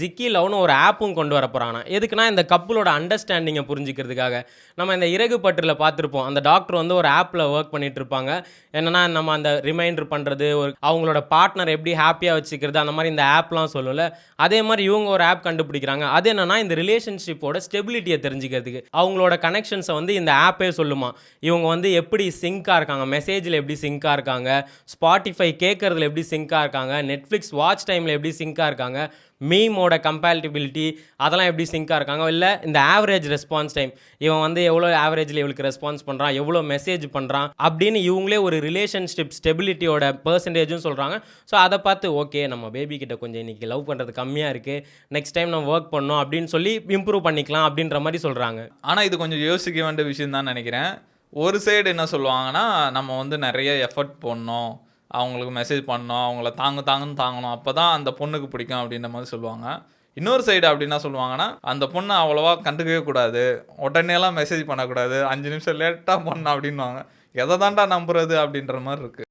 ஜிக்கி லவ்னு ஒரு ஆப்பும் கொண்டு வர போகிறாங்க. எதுக்குன்னா இந்த கப்புளோட அண்டர்ஸ்டாண்டிங்கை புரிஞ்சிக்கிறதுக்காக. நம்ம இந்த இறகு பற்றில் பார்த்துருப்போம். அந்த டாக்டர் வந்து ஒரு ஆப்பில் ஒர்க் பண்ணிட்டு இருப்பாங்க. என்னன்னா நம்ம அந்த ரிமைண்டர் பண்ணுறது, ஒரு அவங்களோட பார்ட்னர் எப்படி ஹாப்பியாக வச்சுக்கிறது, அந்த மாதிரி இந்த ஆப்லாம் சொல்லல. அதே மாதிரி இவங்க ஒரு ஆப் கண்டுபிடிக்கிறாங்க. அது என்னன்னா இந்த ரிலேஷன்ஷிப்போட ஸ்டெபிலிட்டியை தெரிஞ்சுக்கிறதுக்கு. அவங்களோட கனெக்ஷன்ஸை வந்து இந்த ஆப்பே சொல்லுமா. இவங்க வந்து எப்படி சிங்காக இருக்காங்க, மெசேஜில் எப்படி சிங்காக இருக்காங்க, ஸ்பாட்டிஃபை கேட்கறதுல எப்படி சிங்காக இருக்காங்க, நெட்ஃப்ளிக்ஸ் வாட்ச் டைமில் எப்படி சிங்காக இருக்காங்க, மீமோட கம்பேட்டிபிலிட்டி அதெல்லாம் எப்படி சிங்காக இருக்காங்க, இல்லை இந்த ஆவரேஜ் ரெஸ்பான்ஸ் டைம், இவன் வந்து எவ்வளோ ஆவரேஜில் இவளுக்கு ரெஸ்பான்ஸ் பண்ணுறான், எவ்வளோ மெசேஜ் பண்ணுறான் அப்படின்னு இவங்களே ஒரு ரிலேஷன்ஷிப் ஸ்டெபிலிட்டியோட பெர்சன்டேஜும் சொல்கிறாங்க. ஸோ அதை பார்த்து ஓகே நம்ம பேபி கிட்ட கொஞ்சம் இன்றைக்கி லவ் பண்ணுறது கம்மியாக இருக்குது, நெக்ஸ்ட் டைம் நம்ம ஒர்க் பண்ணோம் அப்படின்னு சொல்லி இம்ப்ரூவ் பண்ணிக்கலாம் அப்படின்ற மாதிரி சொல்கிறாங்க. ஆனால் இது கொஞ்சம் யோசிக்க வேண்டிய விஷயம் தான் நினைக்கிறேன். ஒரு சைடு என்ன சொல்லுவாங்கன்னா, நம்ம வந்து நிறைய எஃபர்ட் போடணும், அவங்களுக்கு மெசேஜ் பண்ணணும், அவங்கள தாங்கன்னு தாங்கணும், அப்போ தான் அந்த பொண்ணுக்கு பிடிக்கும் அப்படின்ற மாதிரி சொல்லுவாங்க. இன்னொரு சைடு அப்படின்னா சொல்லுவாங்கன்னா, அந்த பொண்ணை அவ்வளோவா கண்டுக்கவே கூடாது, உடனேலாம் மெசேஜ் பண்ணக்கூடாது, 5 நிமிஷம் லேட்டாக பண்ணணும் அப்படின்வாங்க. எதை தாண்டா நம்புறது அப்படின்ற மாதிரி இருக்குது.